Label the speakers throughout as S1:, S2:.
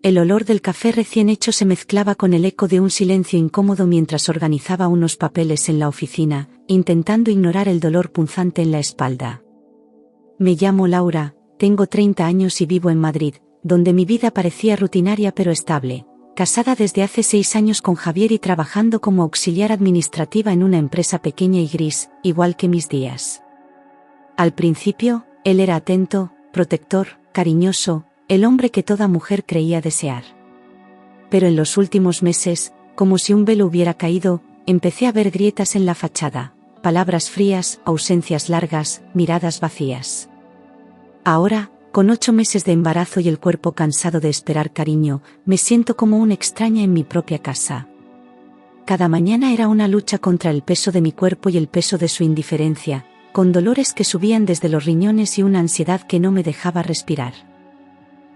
S1: El olor del café recién hecho se mezclaba con el eco de un silencio incómodo mientras organizaba unos papeles en la oficina, intentando ignorar el dolor punzante en la espalda. Me llamo Laura, tengo 30 años y vivo en Madrid, donde mi vida parecía rutinaria pero estable, casada desde hace 6 años con Javier y trabajando como auxiliar administrativa en una empresa pequeña y gris, igual que mis días. Al principio, él era atento, protector, cariñoso, el hombre que toda mujer creía desear. Pero en los últimos meses, como si un velo hubiera caído, empecé a ver grietas en la fachada, palabras frías, ausencias largas, miradas vacías. Ahora, con 8 meses de embarazo y el cuerpo cansado de esperar cariño, me siento como una extraña en mi propia casa. Cada mañana era una lucha contra el peso de mi cuerpo y el peso de su indiferencia, con dolores que subían desde los riñones y una ansiedad que no me dejaba respirar.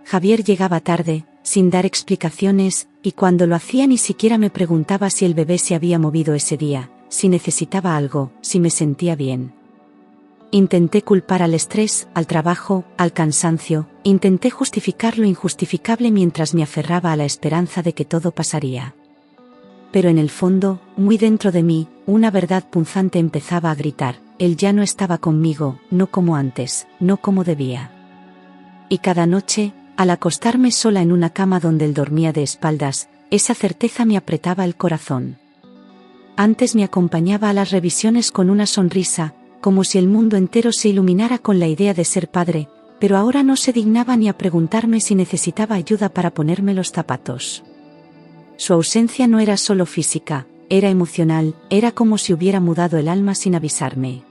S1: Javier llegaba tarde, sin dar explicaciones, y cuando lo hacía ni siquiera me preguntaba si el bebé se había movido ese día, si necesitaba algo, si me sentía bien. Intenté culpar al estrés, al trabajo, al cansancio, intenté justificar lo injustificable mientras me aferraba a la esperanza de que todo pasaría. Pero en el fondo, muy dentro de mí, una verdad punzante empezaba a gritar: él ya no estaba conmigo, no como antes, no como debía. Y cada noche, al acostarme sola en una cama donde él dormía de espaldas, esa certeza me apretaba el corazón. Antes me acompañaba a las revisiones con una sonrisa, como si el mundo entero se iluminara con la idea de ser padre, pero ahora no se dignaba ni a preguntarme si necesitaba ayuda para ponerme los zapatos. Su ausencia no era solo física, era emocional, era como si hubiera mudado el alma sin avisarme.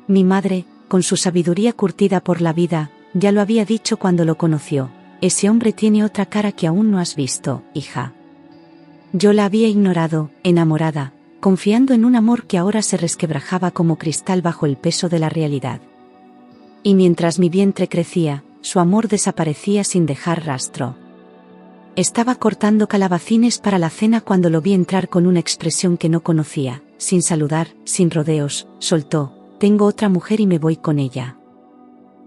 S1: Mi madre, con su sabiduría curtida por la vida, ya lo había dicho cuando lo conoció: ese hombre tiene otra cara que aún no has visto, hija. Yo la había ignorado, enamorada, confiando en un amor que ahora se resquebrajaba como cristal bajo el peso de la realidad. Y mientras mi vientre crecía, su amor desaparecía sin dejar rastro. Estaba cortando calabacines para la cena cuando lo vi entrar con una expresión que no conocía, sin saludar, sin rodeos, soltó: tengo otra mujer y me voy con ella.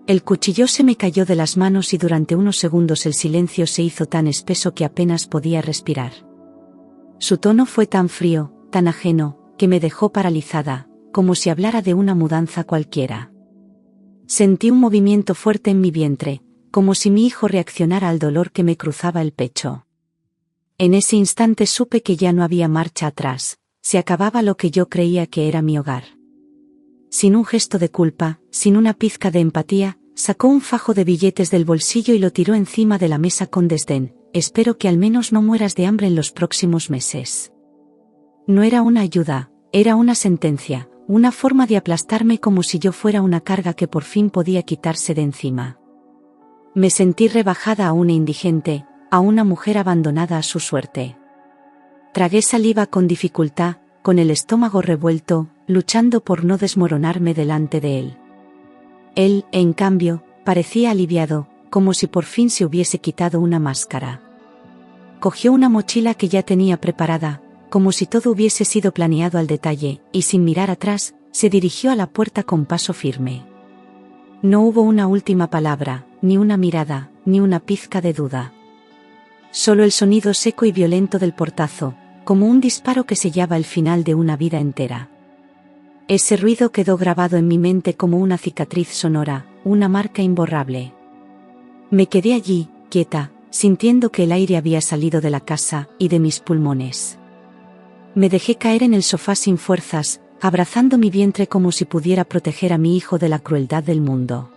S1: El cuchillo se me cayó de las manos y durante unos segundos el silencio se hizo tan espeso que apenas podía respirar. Su tono fue tan frío, tan ajeno, que me dejó paralizada, como si hablara de una mudanza cualquiera. Sentí un movimiento fuerte en mi vientre, como si mi hijo reaccionara al dolor que me cruzaba el pecho. En ese instante supe que ya no había marcha atrás, se acababa lo que yo creía que era mi hogar. Sin un gesto de culpa, sin una pizca de empatía, sacó un fajo de billetes del bolsillo y lo tiró encima de la mesa con desdén: espero que al menos no mueras de hambre en los próximos meses. No era una ayuda, era una sentencia, una forma de aplastarme como si yo fuera una carga que por fin podía quitarse de encima. Me sentí rebajada a una indigente, a una mujer abandonada a su suerte. Tragué saliva con dificultad, con el estómago revuelto, luchando por no desmoronarme delante de él. Él, en cambio, parecía aliviado, como si por fin se hubiese quitado una máscara. Cogió una mochila que ya tenía preparada, como si todo hubiese sido planeado al detalle, y sin mirar atrás, se dirigió a la puerta con paso firme. No hubo una última palabra, ni una mirada, ni una pizca de duda. Solo el sonido seco y violento del portazo, como un disparo que sellaba el final de una vida entera. Ese ruido quedó grabado en mi mente como una cicatriz sonora, una marca imborrable. Me quedé allí, quieta, sintiendo que el aire había salido de la casa y de mis pulmones. Me dejé caer en el sofá sin fuerzas, abrazando mi vientre como si pudiera proteger a mi hijo de la crueldad del mundo.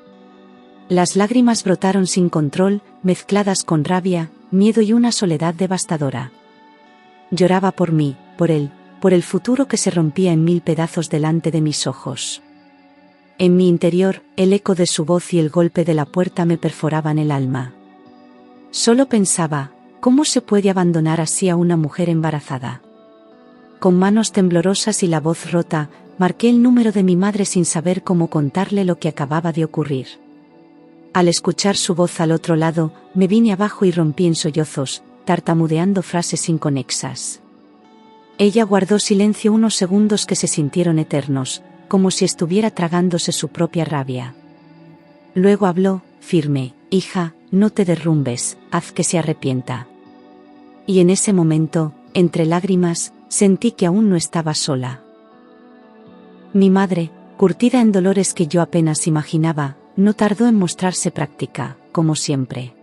S1: Las lágrimas brotaron sin control, mezcladas con rabia, miedo y una soledad devastadora. Lloraba por mí, por él, por el futuro que se rompía en 1000 pedazos delante de mis ojos. En mi interior, el eco de su voz y el golpe de la puerta me perforaban el alma. Solo pensaba: ¿cómo se puede abandonar así a una mujer embarazada? Con manos temblorosas y la voz rota, marqué el número de mi madre sin saber cómo contarle lo que acababa de ocurrir. Al escuchar su voz al otro lado, me vine abajo y rompí en sollozos, tartamudeando frases inconexas. Ella guardó silencio unos segundos que se sintieron eternos, como si estuviera tragándose su propia rabia. Luego habló, firme: hija, no te derrumbes, haz que se arrepienta. Y en ese momento, entre lágrimas, sentí que aún no estaba sola. Mi madre, curtida en dolores que yo apenas imaginaba, no tardó en mostrarse práctica, como siempre.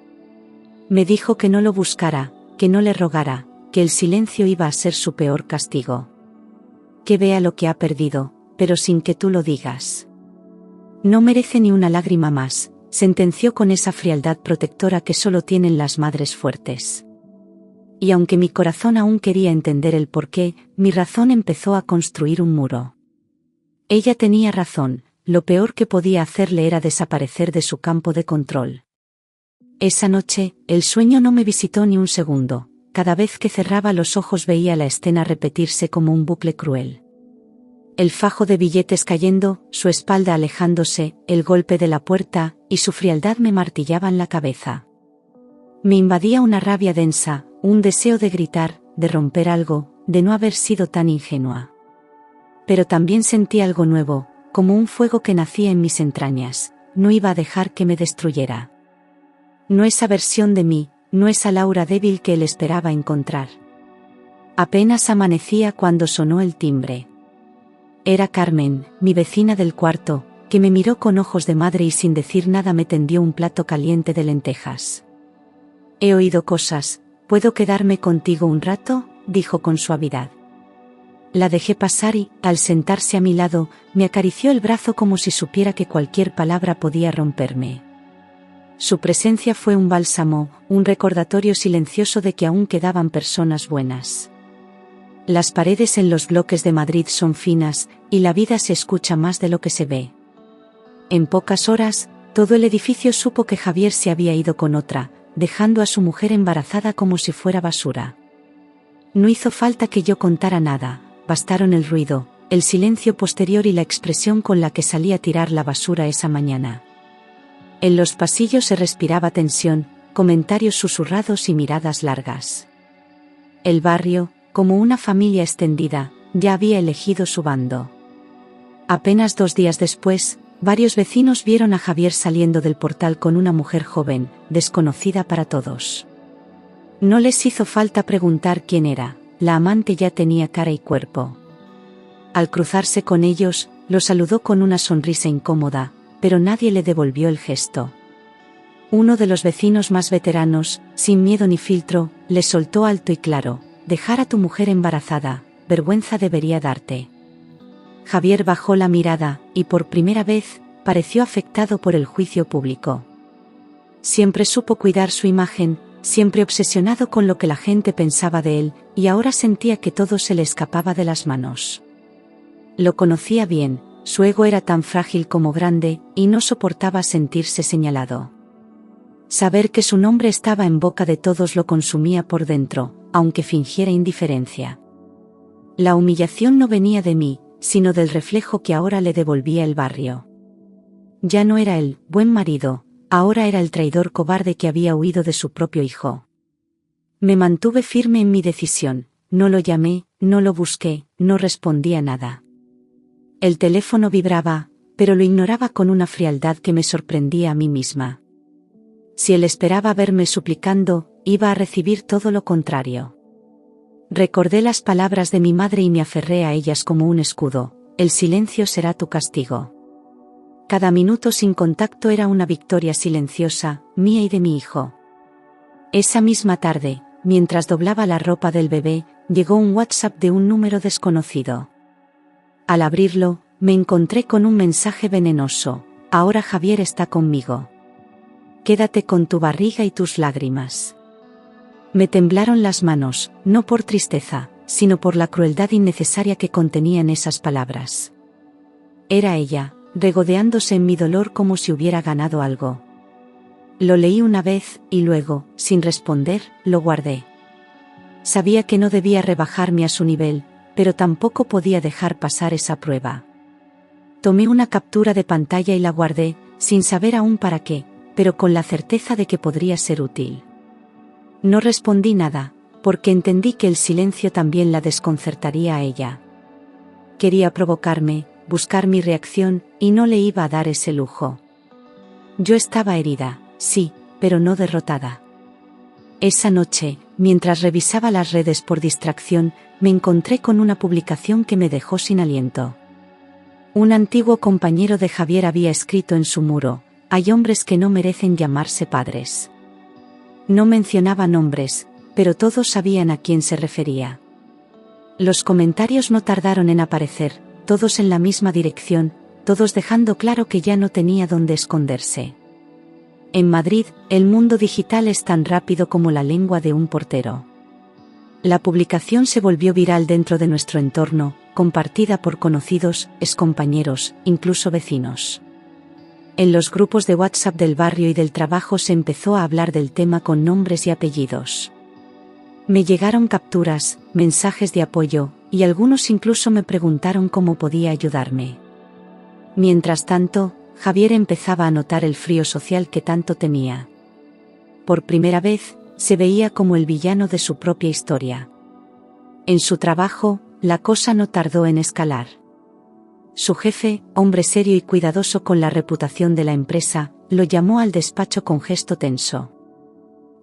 S1: Me dijo que no lo buscara, que no le rogara, que el silencio iba a ser su peor castigo. Que vea lo que ha perdido, pero sin que tú lo digas. No merece ni una lágrima más, sentenció con esa frialdad protectora que solo tienen las madres fuertes. Y aunque mi corazón aún quería entender el porqué, mi razón empezó a construir un muro. Ella tenía razón, lo peor que podía hacerle era desaparecer de su campo de control. Esa noche, el sueño no me visitó ni un segundo, cada vez que cerraba los ojos veía la escena repetirse como un bucle cruel. El fajo de billetes cayendo, su espalda alejándose, el golpe de la puerta, y su frialdad me martillaban la cabeza. Me invadía una rabia densa, un deseo de gritar, de romper algo, de no haber sido tan ingenua. Pero también sentí algo nuevo, como un fuego que nacía en mis entrañas, no iba a dejar que me destruyera. No esa versión de mí, no esa Laura débil que él esperaba encontrar. Apenas amanecía cuando sonó el timbre. Era Carmen, mi vecina del cuarto, que me miró con ojos de madre y sin decir nada me tendió un plato caliente de lentejas. He oído cosas, ¿puedo quedarme contigo un rato?, dijo con suavidad. La dejé pasar y, al sentarse a mi lado, me acarició el brazo como si supiera que cualquier palabra podía romperme. Su presencia fue un bálsamo, un recordatorio silencioso de que aún quedaban personas buenas. Las paredes en los bloques de Madrid son finas, y la vida se escucha más de lo que se ve. En pocas horas, todo el edificio supo que Javier se había ido con otra, dejando a su mujer embarazada como si fuera basura. No hizo falta que yo contara nada, bastaron el ruido, el silencio posterior y la expresión con la que salí a tirar la basura esa mañana. En los pasillos se respiraba tensión, comentarios susurrados y miradas largas. El barrio, como una familia extendida, ya había elegido su bando. Apenas 2 días después, varios vecinos vieron a Javier saliendo del portal con una mujer joven, desconocida para todos. No les hizo falta preguntar quién era, la amante ya tenía cara y cuerpo. Al cruzarse con ellos, lo saludó con una sonrisa incómoda, pero nadie le devolvió el gesto. Uno de los vecinos más veteranos, sin miedo ni filtro, le soltó alto y claro: dejar a tu mujer embarazada, vergüenza debería darte. Javier bajó la mirada, y por primera vez, pareció afectado por el juicio público. Siempre supo cuidar su imagen, siempre obsesionado con lo que la gente pensaba de él, y ahora sentía que todo se le escapaba de las manos. Lo conocía bien, su ego era tan frágil como grande, y no soportaba sentirse señalado. Saber que su nombre estaba en boca de todos lo consumía por dentro, aunque fingiera indiferencia. La humillación no venía de mí, sino del reflejo que ahora le devolvía el barrio. Ya no era el buen marido, ahora era el traidor cobarde que había huido de su propio hijo. Me mantuve firme en mi decisión, no lo llamé, no lo busqué, no respondía nada. El teléfono vibraba, pero lo ignoraba con una frialdad que me sorprendía a mí misma. Si él esperaba verme suplicando, iba a recibir todo lo contrario. Recordé las palabras de mi madre y me aferré a ellas como un escudo: el silencio será tu castigo. Cada minuto sin contacto era una victoria silenciosa, mía y de mi hijo. Esa misma tarde, mientras doblaba la ropa del bebé, llegó un WhatsApp de un número desconocido. Al abrirlo, me encontré con un mensaje venenoso: ahora Javier está conmigo. Quédate con tu barriga y tus lágrimas. Me temblaron las manos, no por tristeza, sino por la crueldad innecesaria que contenían esas palabras. Era ella, regodeándose en mi dolor como si hubiera ganado algo. Lo leí una vez, y luego, sin responder, lo guardé. Sabía que no debía rebajarme a su nivel, pero tampoco podía dejar pasar esa prueba. Tomé una captura de pantalla y la guardé, sin saber aún para qué, pero con la certeza de que podría ser útil. No respondí nada, porque entendí que el silencio también la desconcertaría a ella. Quería provocarme, buscar mi reacción, y no le iba a dar ese lujo. Yo estaba herida, sí, pero no derrotada. Esa noche, mientras revisaba las redes por distracción, me encontré con una publicación que me dejó sin aliento. Un antiguo compañero de Javier había escrito en su muro: «Hay hombres que no merecen llamarse padres». No mencionaba nombres, pero todos sabían a quién se refería. Los comentarios no tardaron en aparecer, todos en la misma dirección, todos dejando claro que ya no tenía dónde esconderse. En Madrid, el mundo digital es tan rápido como la lengua de un portero. La publicación se volvió viral dentro de nuestro entorno, compartida por conocidos, excompañeros, incluso vecinos. En los grupos de WhatsApp del barrio y del trabajo se empezó a hablar del tema con nombres y apellidos. Me llegaron capturas, mensajes de apoyo, y algunos incluso me preguntaron cómo podía ayudarme. Mientras tanto, Javier empezaba a notar el frío social que tanto temía. Por primera vez, se veía como el villano de su propia historia. En su trabajo, la cosa no tardó en escalar. Su jefe, hombre serio y cuidadoso con la reputación de la empresa, lo llamó al despacho con gesto tenso.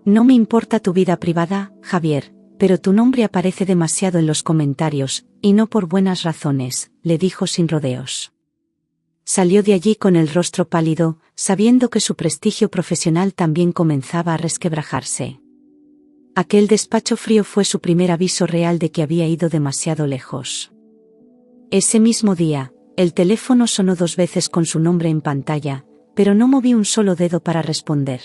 S1: «No me importa tu vida privada, Javier, pero tu nombre aparece demasiado en los comentarios, y no por buenas razones», le dijo sin rodeos. Salió de allí con el rostro pálido, sabiendo que su prestigio profesional también comenzaba a resquebrajarse. Aquel despacho frío fue su primer aviso real de que había ido demasiado lejos. Ese mismo día, el teléfono sonó 2 veces con su nombre en pantalla, pero no moví un solo dedo para responder.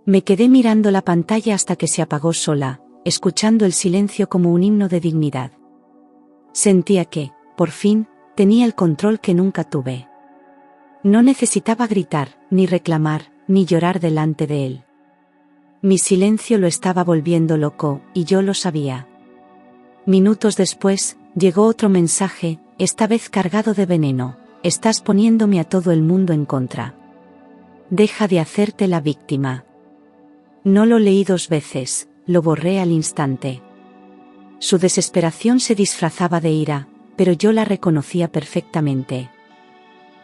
S1: Me quedé mirando la pantalla hasta que se apagó sola, escuchando el silencio como un himno de dignidad. Sentía que, por fin, tenía el control que nunca tuve. No necesitaba gritar, ni reclamar, ni llorar delante de él. Mi silencio lo estaba volviendo loco, y yo lo sabía. Minutos después, llegó otro mensaje, esta vez cargado de veneno: «Estás poniéndome a todo el mundo en contra. Deja de hacerte la víctima». No lo leí 2 veces, lo borré al instante. Su desesperación se disfrazaba de ira, pero yo la reconocía perfectamente.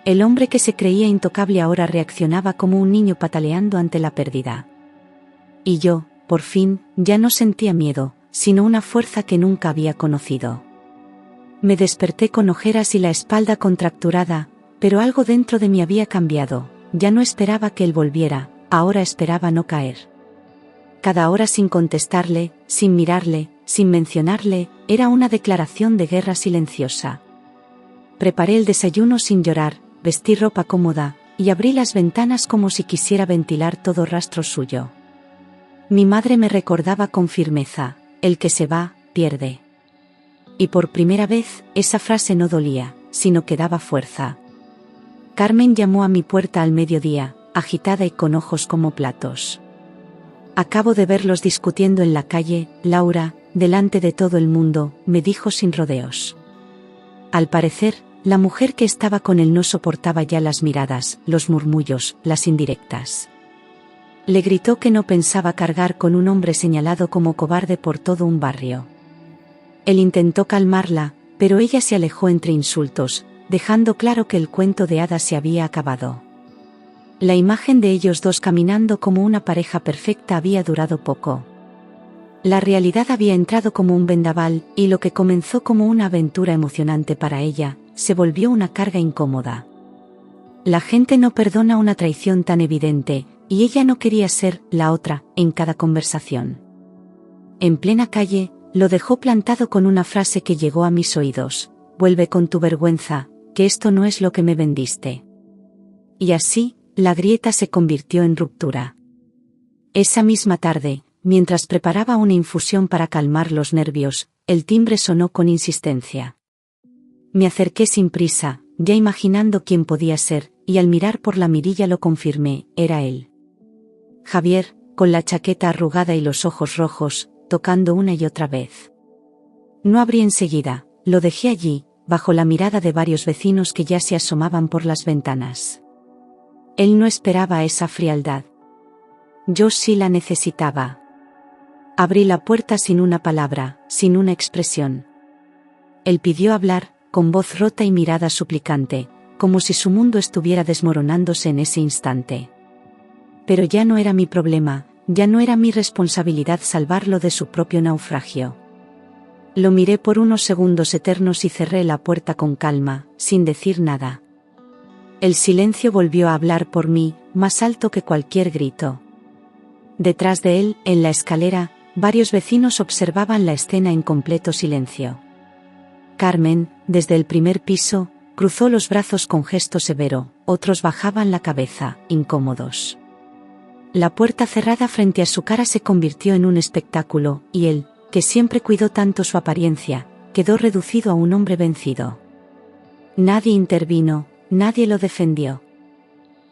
S1: El hombre que se creía intocable ahora reaccionaba como un niño pataleando ante la pérdida. Y yo, por fin, ya no sentía miedo, sino una fuerza que nunca había conocido. Me desperté con ojeras y la espalda contracturada, pero algo dentro de mí había cambiado. Ya no esperaba que él volviera, ahora esperaba no caer. Cada hora sin contestarle, sin mirarle, sin mencionarle, era una declaración de guerra silenciosa. Preparé el desayuno sin llorar, vestí ropa cómoda, y abrí las ventanas como si quisiera ventilar todo rastro suyo. Mi madre me recordaba con firmeza: «El que se va, pierde». Y por primera vez, esa frase no dolía, sino que daba fuerza. Carmen llamó a mi puerta al mediodía, agitada y con ojos como platos. «Acabo de verlos discutiendo en la calle, Laura, delante de todo el mundo», me dijo sin rodeos. Al parecer, la mujer que estaba con él no soportaba ya las miradas, los murmullos, las indirectas. Le gritó que no pensaba cargar con un hombre señalado como cobarde por todo un barrio. Él intentó calmarla, pero ella se alejó entre insultos, dejando claro que el cuento de hadas se había acabado. La imagen de ellos dos caminando como una pareja perfecta había durado poco. La realidad había entrado como un vendaval, y lo que comenzó como una aventura emocionante para ella, se volvió una carga incómoda. La gente no perdona una traición tan evidente, y ella no quería ser la otra en cada conversación. En plena calle, lo dejó plantado con una frase que llegó a mis oídos: «Vuelve con tu vergüenza, que esto no es lo que me vendiste». Y así, la grieta se convirtió en ruptura. Esa misma tarde, mientras preparaba una infusión para calmar los nervios, el timbre sonó con insistencia. Me acerqué sin prisa, ya imaginando quién podía ser, y al mirar por la mirilla lo confirmé: era él. Javier, con la chaqueta arrugada y los ojos rojos, tocando una y otra vez. No abrí enseguida, lo dejé allí, bajo la mirada de varios vecinos que ya se asomaban por las ventanas. Él no esperaba esa frialdad. Yo sí la necesitaba. Abrí la puerta sin una palabra, sin una expresión. Él pidió hablar, con voz rota y mirada suplicante, como si su mundo estuviera desmoronándose en ese instante. Pero ya no era mi problema, ya no era mi responsabilidad salvarlo de su propio naufragio. Lo miré por unos segundos eternos y cerré la puerta con calma, sin decir nada. El silencio volvió a hablar por mí, más alto que cualquier grito. Detrás de él, en la escalera, varios vecinos observaban la escena en completo silencio. Carmen, desde el primer piso, cruzó los brazos con gesto severo, otros bajaban la cabeza, incómodos. La puerta cerrada frente a su cara se convirtió en un espectáculo, y él, que siempre cuidó tanto su apariencia, quedó reducido a un hombre vencido. Nadie intervino, nadie lo defendió.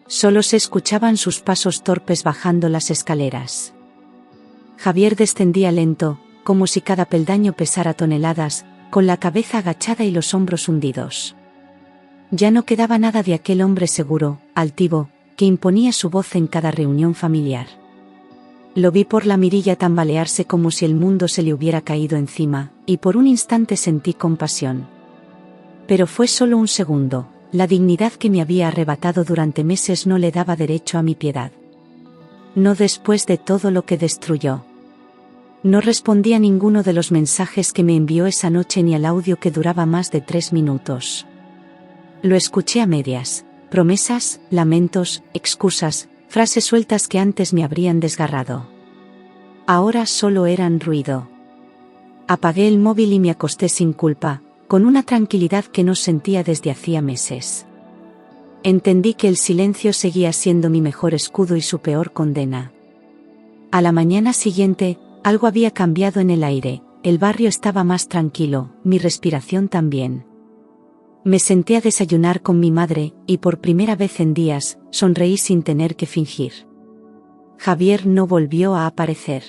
S1: Solo se escuchaban sus pasos torpes bajando las escaleras. Javier descendía lento, como si cada peldaño pesara toneladas, con la cabeza agachada y los hombros hundidos. Ya no quedaba nada de aquel hombre seguro, altivo, que imponía su voz en cada reunión familiar. Lo vi por la mirilla tambalearse como si el mundo se le hubiera caído encima, y por un instante sentí compasión. Pero fue solo un segundo, la dignidad que me había arrebatado durante meses no le daba derecho a mi piedad. No después de todo lo que destruyó. No respondí a ninguno de los mensajes que me envió esa noche ni al audio que duraba más de 3 minutos. Lo escuché a medias, promesas, lamentos, excusas, frases sueltas que antes me habrían desgarrado. Ahora solo eran ruido. Apagué el móvil y me acosté sin culpa, con una tranquilidad que no sentía desde hacía meses. Entendí que el silencio seguía siendo mi mejor escudo y su peor condena. A la mañana siguiente, algo había cambiado en el aire, el barrio estaba más tranquilo, mi respiración también. Me senté a desayunar con mi madre, y por primera vez en días, sonreí sin tener que fingir. Javier no volvió a aparecer.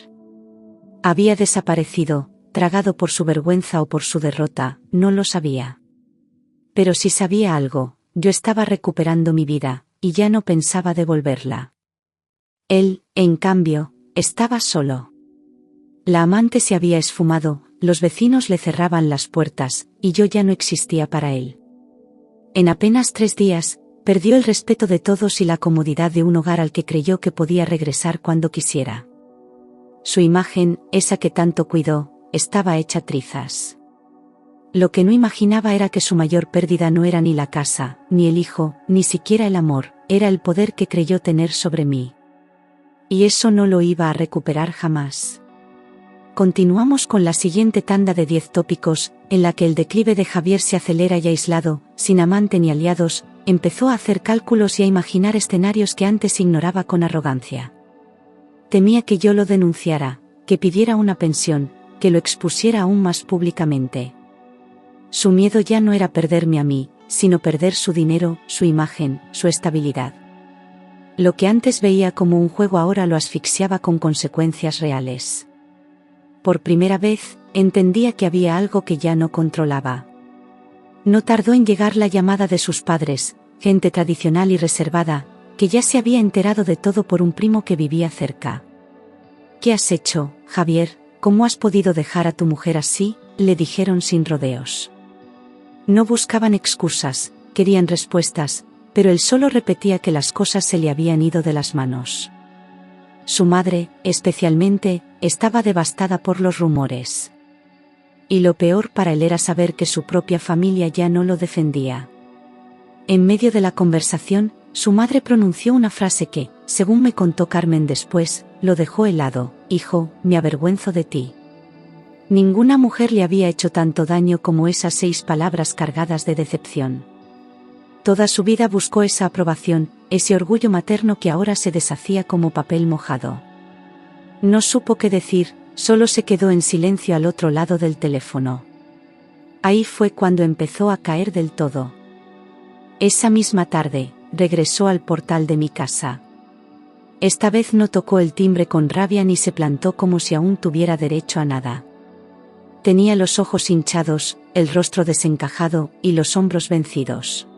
S1: Había desaparecido, tragado por su vergüenza o por su derrota, no lo sabía. Pero si sabía algo, yo estaba recuperando mi vida, y ya no pensaba devolverla. Él, en cambio, estaba solo. La amante se había esfumado, los vecinos le cerraban las puertas, y yo ya no existía para él. En apenas 3 días, perdió el respeto de todos y la comodidad de un hogar al que creyó que podía regresar cuando quisiera. Su imagen, esa que tanto cuidó, estaba hecha trizas. Lo que no imaginaba era que su mayor pérdida no era ni la casa, ni el hijo, ni siquiera el amor, era el poder que creyó tener sobre mí. Y eso no lo iba a recuperar jamás. Continuamos con la siguiente tanda de 10 tópicos, en la que el declive de Javier se acelera y aislado, sin amante ni aliados, empezó a hacer cálculos y a imaginar escenarios que antes ignoraba con arrogancia. Temía que yo lo denunciara, que pidiera una pensión, que lo expusiera aún más públicamente. Su miedo ya no era perderme a mí, sino perder su dinero, su imagen, su estabilidad. Lo que antes veía como un juego ahora lo asfixiaba con consecuencias reales. Por primera vez, entendía que había algo que ya no controlaba. No tardó en llegar la llamada de sus padres, gente tradicional y reservada, que ya se había enterado de todo por un primo que vivía cerca. «¿Qué has hecho, Javier? ¿Cómo has podido dejar a tu mujer así?», le dijeron sin rodeos. No buscaban excusas, querían respuestas, pero él solo repetía que las cosas se le habían ido de las manos. Su madre, especialmente, estaba devastada por los rumores. Y lo peor para él era saber que su propia familia ya no lo defendía. En medio de la conversación, su madre pronunció una frase que, según me contó Carmen después, lo dejó helado: «Hijo, me avergüenzo de ti». Ninguna mujer le había hecho tanto daño como esas 6 palabras cargadas de decepción. Toda su vida buscó esa aprobación, ese orgullo materno que ahora se deshacía como papel mojado. No supo qué decir, solo se quedó en silencio al otro lado del teléfono. Ahí fue cuando empezó a caer del todo. Esa misma tarde, regresó al portal de mi casa. Esta vez no tocó el timbre con rabia ni se plantó como si aún tuviera derecho a nada. Tenía los ojos hinchados, el rostro desencajado y los hombros vencidos.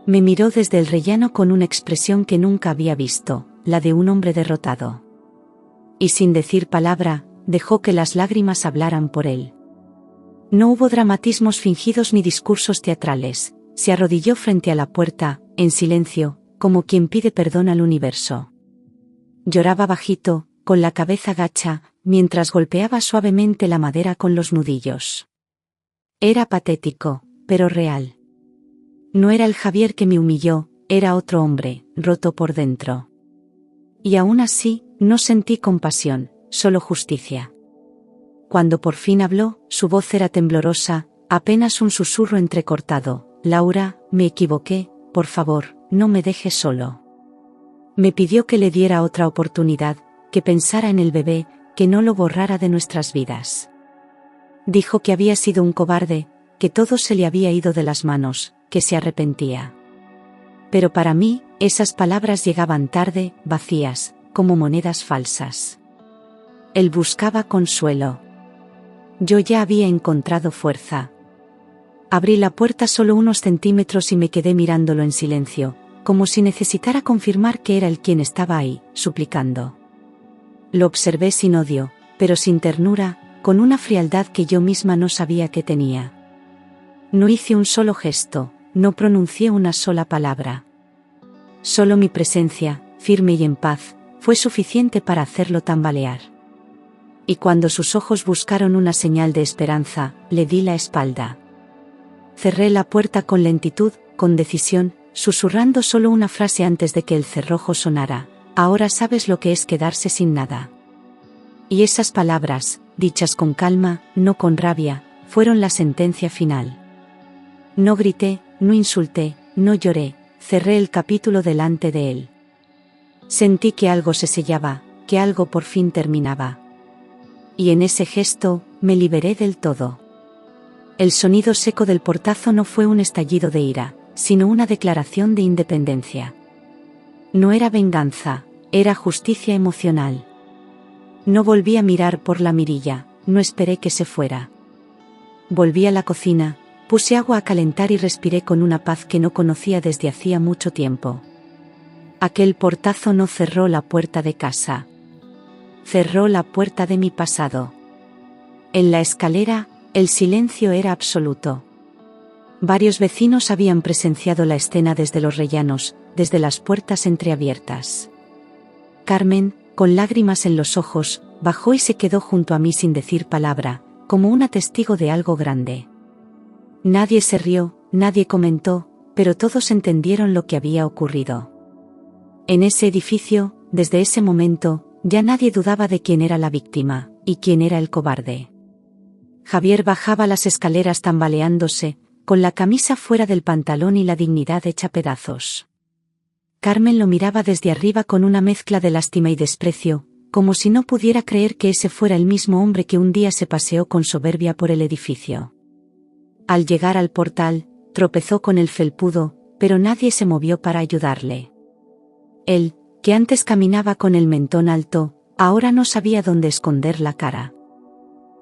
S1: Me miró desde el rellano con una expresión que nunca había visto, la de un hombre derrotado. Y sin decir palabra, dejó que las lágrimas hablaran por él. No hubo dramatismos fingidos ni discursos teatrales, se arrodilló frente a la puerta, en silencio, como quien pide perdón al universo. Lloraba bajito, con la cabeza gacha, mientras golpeaba suavemente la madera con los nudillos. Era patético, pero real. No era el Javier que me humilló, era otro hombre, roto por dentro. Y aún así, no sentí compasión, solo justicia. Cuando por fin habló, su voz era temblorosa, apenas un susurro entrecortado. Laura, me equivoqué, por favor, no me dejes solo. Me pidió que le diera otra oportunidad, que pensara en el bebé, que no lo borrara de nuestras vidas. Dijo que había sido un cobarde, que todo se le había ido de las manos, que se arrepentía. Pero para mí, esas palabras llegaban tarde, vacías, como monedas falsas. Él buscaba consuelo. Yo ya había encontrado fuerza. Abrí la puerta solo unos centímetros y me quedé mirándolo en silencio, como si necesitara confirmar que era él quien estaba ahí, suplicando. Lo observé sin odio, pero sin ternura, con una frialdad que yo misma no sabía que tenía. No hice un solo gesto, no pronuncié una sola palabra. Solo mi presencia, firme y en paz, fue suficiente para hacerlo tambalear. Y cuando sus ojos buscaron una señal de esperanza, le di la espalda. Cerré la puerta con lentitud, con decisión, susurrando solo una frase antes de que el cerrojo sonara: ahora sabes lo que es quedarse sin nada. Y esas palabras, dichas con calma, no con rabia, fueron la sentencia final. No grité, no insulté, no lloré, cerré el capítulo delante de él. Sentí que algo se sellaba, que algo por fin terminaba. Y en ese gesto, me liberé del todo. El sonido seco del portazo no fue un estallido de ira, sino una declaración de independencia. No era venganza, era justicia emocional. No volví a mirar por la mirilla, no esperé que se fuera. Volví a la cocina, puse agua a calentar y respiré con una paz que no conocía desde hacía mucho tiempo. Aquel portazo no cerró la puerta de casa. Cerró la puerta de mi pasado. En la escalera, el silencio era absoluto. Varios vecinos habían presenciado la escena desde los rellanos, desde las puertas entreabiertas. Carmen, con lágrimas en los ojos, bajó y se quedó junto a mí sin decir palabra, como una testigo de algo grande. Nadie se rió, nadie comentó, pero todos entendieron lo que había ocurrido. En ese edificio, desde ese momento, ya nadie dudaba de quién era la víctima, y quién era el cobarde. Javier bajaba las escaleras tambaleándose, con la camisa fuera del pantalón y la dignidad hecha pedazos. Carmen lo miraba desde arriba con una mezcla de lástima y desprecio, como si no pudiera creer que ese fuera el mismo hombre que un día se paseó con soberbia por el edificio. Al llegar al portal, tropezó con el felpudo, pero nadie se movió para ayudarle. Él, que antes caminaba con el mentón alto, ahora no sabía dónde esconder la cara.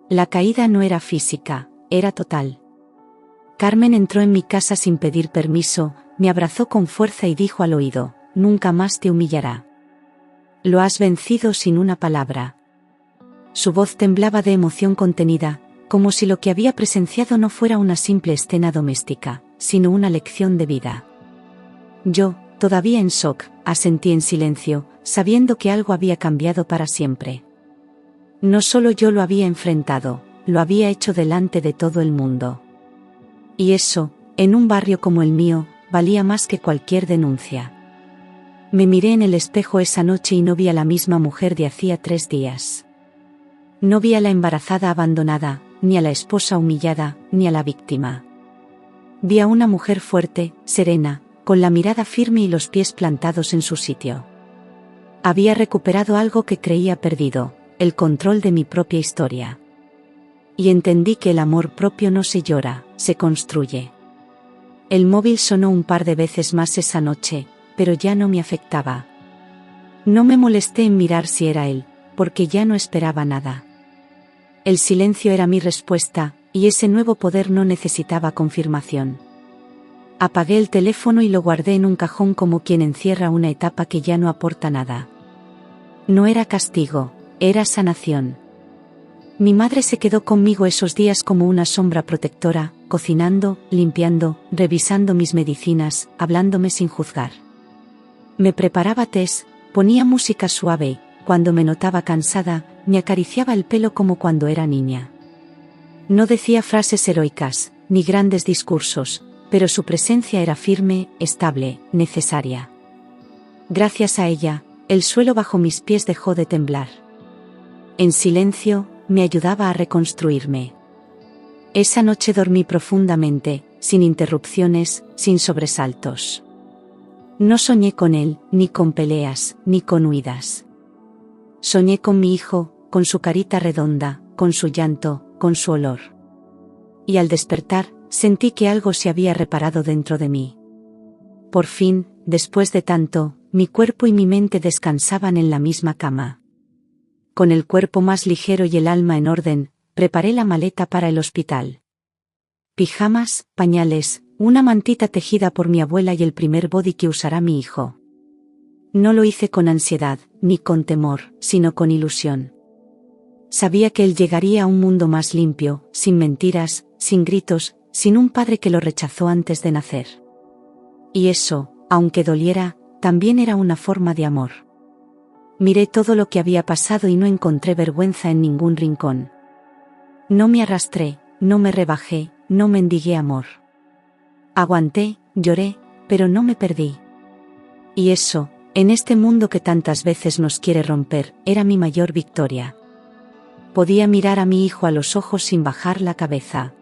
S1: La caída no era física, era total. Carmen entró en mi casa sin pedir permiso, me abrazó con fuerza y dijo al oído: nunca más te humillará. Lo has vencido sin una palabra. Su voz temblaba de emoción contenida, como si lo que había presenciado no fuera una simple escena doméstica, sino una lección de vida. Yo, todavía en shock, asentí en silencio, sabiendo que algo había cambiado para siempre. No solo yo lo había enfrentado, lo había hecho delante de todo el mundo. Y eso, en un barrio como el mío, valía más que cualquier denuncia. Me miré en el espejo esa noche y no vi a la misma mujer de hacía 3 días. No vi a la embarazada abandonada, ni a la esposa humillada, ni a la víctima. Vi a una mujer fuerte, serena, con la mirada firme y los pies plantados en su sitio. Había recuperado algo que creía perdido, el control de mi propia historia. Y entendí que el amor propio no se llora, se construye. El móvil sonó un par de veces más esa noche, pero ya no me afectaba. No me molesté en mirar si era él, porque ya no esperaba nada. El silencio era mi respuesta, y ese nuevo poder no necesitaba confirmación. Apagué el teléfono y lo guardé en un cajón como quien encierra una etapa que ya no aporta nada. No era castigo, era sanación. Mi madre se quedó conmigo esos días como una sombra protectora, cocinando, limpiando, revisando mis medicinas, hablándome sin juzgar. Me preparaba tés, Ponía música suave, cuando me notaba cansada, me acariciaba el pelo como cuando era niña. No decía frases heroicas, ni grandes discursos, pero su presencia era firme, estable, necesaria. Gracias a ella, el suelo bajo mis pies dejó de temblar. En silencio, me ayudaba a reconstruirme. Esa noche dormí profundamente, sin interrupciones, sin sobresaltos. No soñé con él, ni con peleas, ni con huidas. Soñé con mi hijo, con su carita redonda, con su llanto, con su olor. Y al despertar, sentí que algo se había reparado dentro de mí. Por fin, después de tanto, mi cuerpo y mi mente descansaban en la misma cama. Con el cuerpo más ligero y el alma en orden, preparé la maleta para el hospital. Pijamas, pañales, una mantita tejida por mi abuela y el primer body que usará mi hijo. No lo hice con ansiedad, ni con temor, sino con ilusión. Sabía que él llegaría a un mundo más limpio, sin mentiras, sin gritos, sin un padre que lo rechazó antes de nacer. Y eso, aunque doliera, también era una forma de amor. Miré todo lo que había pasado y no encontré vergüenza en ningún rincón. No me arrastré, no me rebajé, no mendigué amor. Aguanté, lloré, pero no me perdí. Y eso, en este mundo que tantas veces nos quiere romper, era mi mayor victoria. Podía mirar a mi hijo a los ojos sin bajar la cabeza.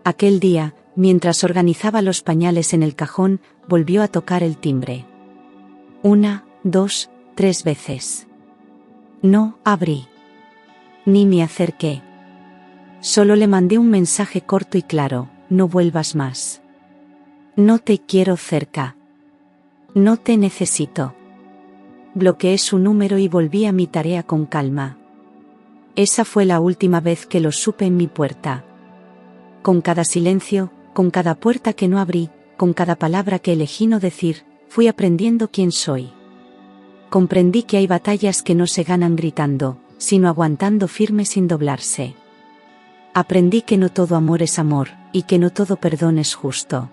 S1: Aquel día, mientras organizaba los pañales en el cajón, volvió a tocar el timbre. 1, 2, 3 veces. No abrí. Ni me acerqué. Solo le mandé un mensaje corto y claro: no vuelvas más. No te quiero cerca. No te necesito. Bloqueé su número y volví a mi tarea con calma. Esa fue la última vez que lo supe en mi puerta. Con cada silencio, con cada puerta que no abrí, con cada palabra que elegí no decir, fui aprendiendo quién soy. Comprendí que hay batallas que no se ganan gritando, sino aguantando firme sin doblarse. Aprendí que no todo amor es amor, y que no todo perdón es justo.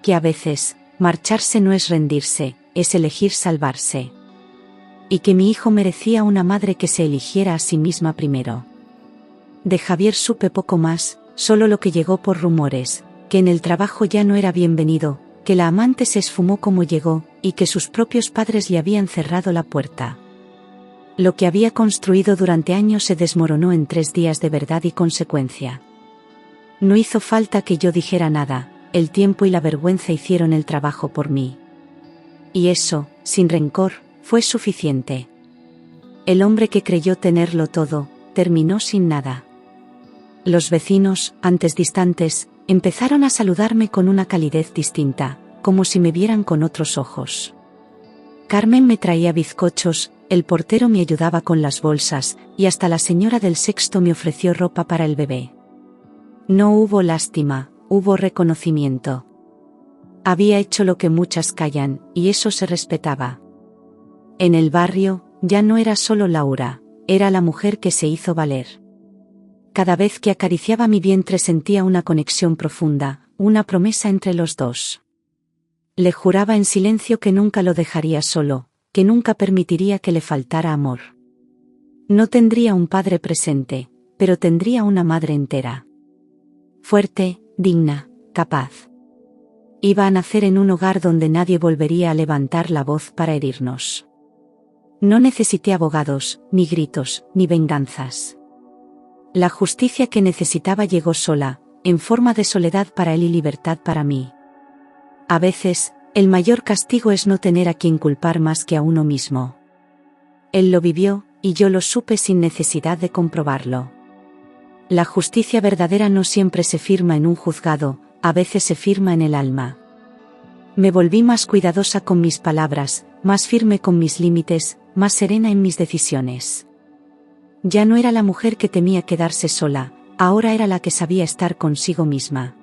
S1: Que a veces, marcharse no es rendirse, es elegir salvarse. Y que mi hijo merecía una madre que se eligiera a sí misma primero. De Javier supe poco más, solo lo que llegó por rumores, que en el trabajo ya no era bienvenido, que la amante se esfumó como llegó, y que sus propios padres le habían cerrado la puerta. Lo que había construido durante años se desmoronó en 3 días de verdad y consecuencia. No hizo falta que yo dijera nada, el tiempo y la vergüenza hicieron el trabajo por mí. Y eso, sin rencor, fue suficiente. El hombre que creyó tenerlo todo, terminó sin nada. Los vecinos, antes distantes, empezaron a saludarme con una calidez distinta, como si me vieran con otros ojos. Carmen me traía bizcochos, el portero me ayudaba con las bolsas, y hasta la señora del sexto me ofreció ropa para el bebé. No hubo lástima, hubo reconocimiento. Había hecho lo que muchas callan, y eso se respetaba. En el barrio, ya no era solo Laura, era la mujer que se hizo valer. Cada vez que acariciaba mi vientre sentía una conexión profunda, una promesa entre los dos. Le juraba en silencio que nunca lo dejaría solo, que nunca permitiría que le faltara amor. No tendría un padre presente, pero tendría una madre entera. Fuerte, digna, capaz. Iba a nacer en un hogar donde nadie volvería a levantar la voz para herirnos. No necesité abogados, ni gritos, ni venganzas. La justicia que necesitaba llegó sola, en forma de soledad para él y libertad para mí. A veces, el mayor castigo es no tener a quien culpar más que a uno mismo. Él lo vivió, y yo lo supe sin necesidad de comprobarlo. La justicia verdadera no siempre se firma en un juzgado, a veces se firma en el alma. Me volví más cuidadosa con mis palabras, más firme con mis límites, más serena en mis decisiones. Ya no era la mujer que temía quedarse sola, ahora era la que sabía estar consigo misma.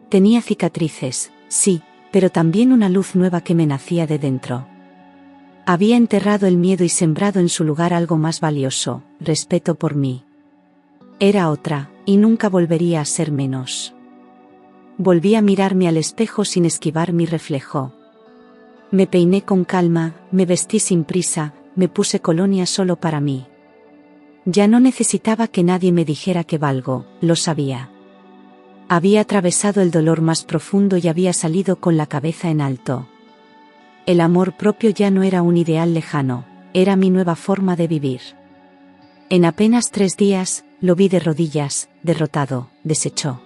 S1: Tenía cicatrices, sí, pero también una luz nueva que me nacía de dentro. Había enterrado el miedo y sembrado en su lugar algo más valioso, respeto por mí. Era otra, y nunca volvería a ser menos. Volví a mirarme al espejo sin esquivar mi reflejo. Me peiné con calma, me vestí sin prisa, me puse colonia solo para mí. Ya no necesitaba que nadie me dijera que valgo, lo sabía. Había atravesado el dolor más profundo y había salido con la cabeza en alto. El amor propio ya no era un ideal lejano, era mi nueva forma de vivir. En apenas 3 días, lo vi de rodillas, derrotado, deshecho.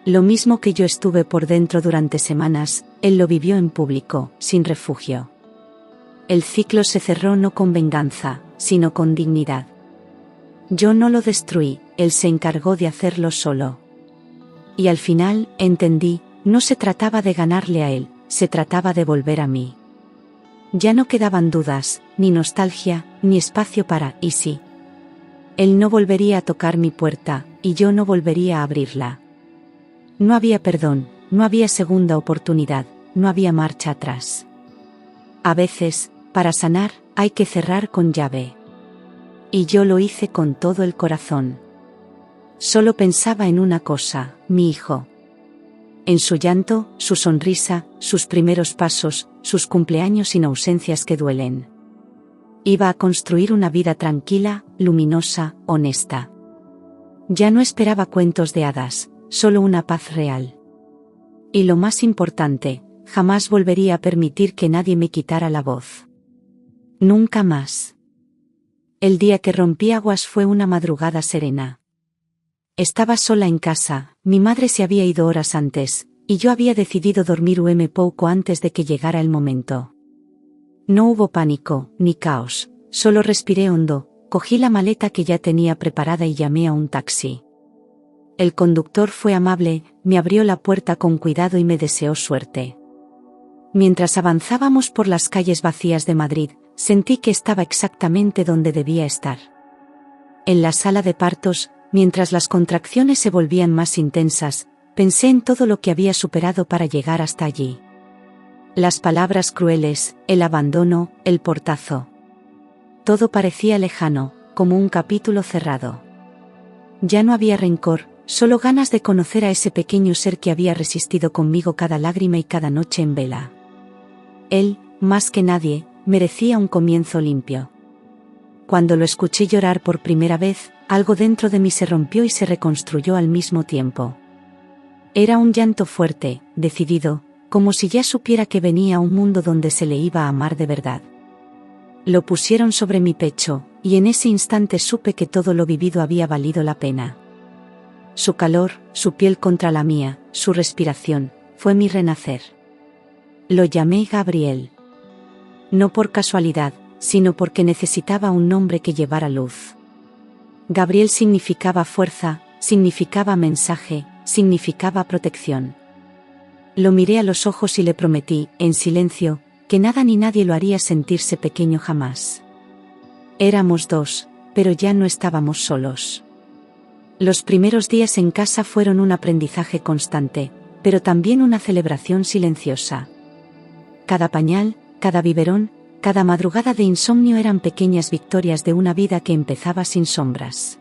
S1: Lo mismo que yo estuve por dentro durante semanas, él lo vivió en público, sin refugio. El ciclo se cerró no con venganza, sino con dignidad. Yo no lo destruí, él se encargó de hacerlo solo. Y al final, entendí, no se trataba de ganarle a él, se trataba de volver a mí. Ya no quedaban dudas, ni nostalgia, ni espacio para «y sí». Él no volvería a tocar mi puerta, y yo no volvería a abrirla. No había perdón, no había segunda oportunidad, no había marcha atrás. A veces, para sanar, hay que cerrar con llave. Y yo lo hice con todo el corazón. Solo pensaba en una cosa, mi hijo. En su llanto, su sonrisa, sus primeros pasos, sus cumpleaños sin ausencias que duelen. Iba a construir una vida tranquila, luminosa, honesta. Ya no esperaba cuentos de hadas, solo una paz real. Y lo más importante, jamás volvería a permitir que nadie me quitara la voz. Nunca más. El día que rompí aguas fue una madrugada serena. Estaba sola en casa, mi madre se había ido horas antes, y yo había decidido dormir poco antes de que llegara el momento. No hubo pánico, ni caos, solo respiré hondo, cogí la maleta que ya tenía preparada y llamé a un taxi. El conductor fue amable, me abrió la puerta con cuidado y me deseó suerte. Mientras avanzábamos por las calles vacías de Madrid, sentí que estaba exactamente donde debía estar. En la sala de partos, mientras las contracciones se volvían más intensas, pensé en todo lo que había superado para llegar hasta allí. Las palabras crueles, el abandono, el portazo. Todo parecía lejano, como un capítulo cerrado. Ya no había rencor, solo ganas de conocer a ese pequeño ser que había resistido conmigo cada lágrima y cada noche en vela. Él, más que nadie, merecía un comienzo limpio. Cuando lo escuché llorar por primera vez, algo dentro de mí se rompió y se reconstruyó al mismo tiempo. Era un llanto fuerte, decidido, como si ya supiera que venía a un mundo donde se le iba a amar de verdad. Lo pusieron sobre mi pecho, y en ese instante supe que todo lo vivido había valido la pena. Su calor, su piel contra la mía, su respiración, fue mi renacer. Lo llamé Gabriel. No por casualidad, sino porque necesitaba un nombre que llevara luz. Gabriel significaba fuerza, significaba mensaje, significaba protección. Lo miré a los ojos y le prometí, en silencio, que nada ni nadie lo haría sentirse pequeño jamás. Éramos 2, pero ya no estábamos solos. Los primeros días en casa fueron un aprendizaje constante, pero también una celebración silenciosa. Cada pañal, cada biberón, cada madrugada de insomnio eran pequeñas victorias de una vida que empezaba sin sombras.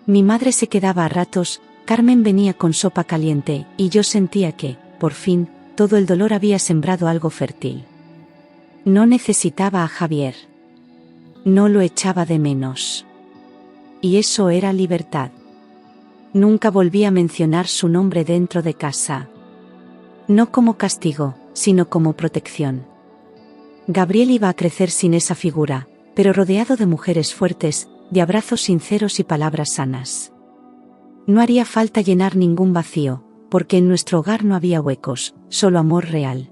S1: Mi madre se quedaba a ratos, Carmen venía con sopa caliente, y yo sentía que, por fin, todo el dolor había sembrado algo fértil. No necesitaba a Javier. No lo echaba de menos. Y eso era libertad. Nunca volví a mencionar su nombre dentro de casa. No como castigo, sino como protección. Gabriel iba a crecer sin esa figura, pero rodeado de mujeres fuertes, de abrazos sinceros y palabras sanas. No haría falta llenar ningún vacío, porque en nuestro hogar no había huecos, solo amor real.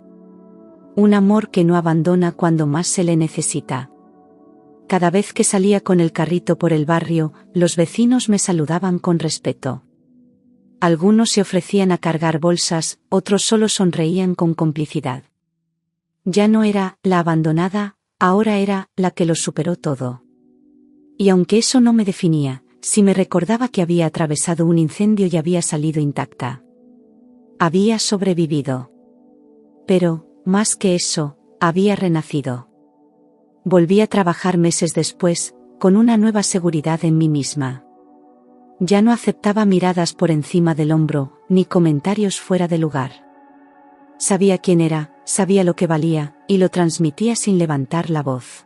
S1: Un amor que no abandona cuando más se le necesita. Cada vez que salía con el carrito por el barrio, los vecinos me saludaban con respeto. Algunos se ofrecían a cargar bolsas, otros solo sonreían con complicidad. Ya no era la abandonada, ahora era la que lo superó todo. Y aunque eso no me definía, sí me recordaba que había atravesado un incendio y había salido intacta. Había sobrevivido. Pero, más que eso, había renacido. Volví a trabajar meses después, con una nueva seguridad en mí misma. Ya no aceptaba miradas por encima del hombro, ni comentarios fuera de lugar. Sabía quién era, sabía lo que valía, y lo transmitía sin levantar la voz.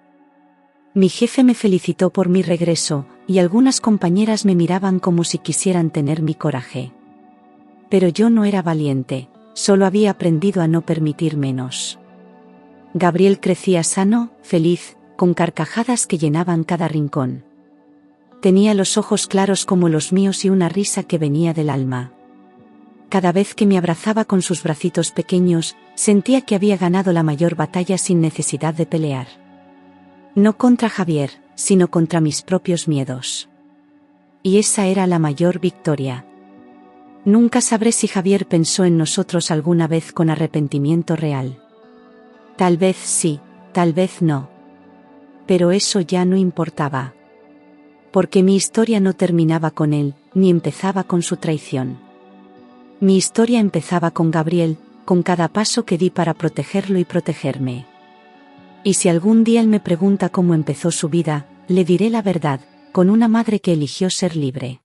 S1: Mi jefe me felicitó por mi regreso, y algunas compañeras me miraban como si quisieran tener mi coraje. Pero yo no era valiente, solo había aprendido a no permitir menos. Gabriel crecía sano, feliz, con carcajadas que llenaban cada rincón. Tenía los ojos claros como los míos y una risa que venía del alma. Cada vez que me abrazaba con sus bracitos pequeños, sentía que había ganado la mayor batalla sin necesidad de pelear. No contra Javier, sino contra mis propios miedos. Y esa era la mayor victoria. Nunca sabré si Javier pensó en nosotros alguna vez con arrepentimiento real. Tal vez sí, tal vez no. Pero eso ya no importaba. Porque mi historia no terminaba con él, ni empezaba con su traición. Mi historia empezaba con Gabriel, con cada paso que di para protegerlo y protegerme. Y si algún día él me pregunta cómo empezó su vida, le diré la verdad, con una madre que eligió ser libre.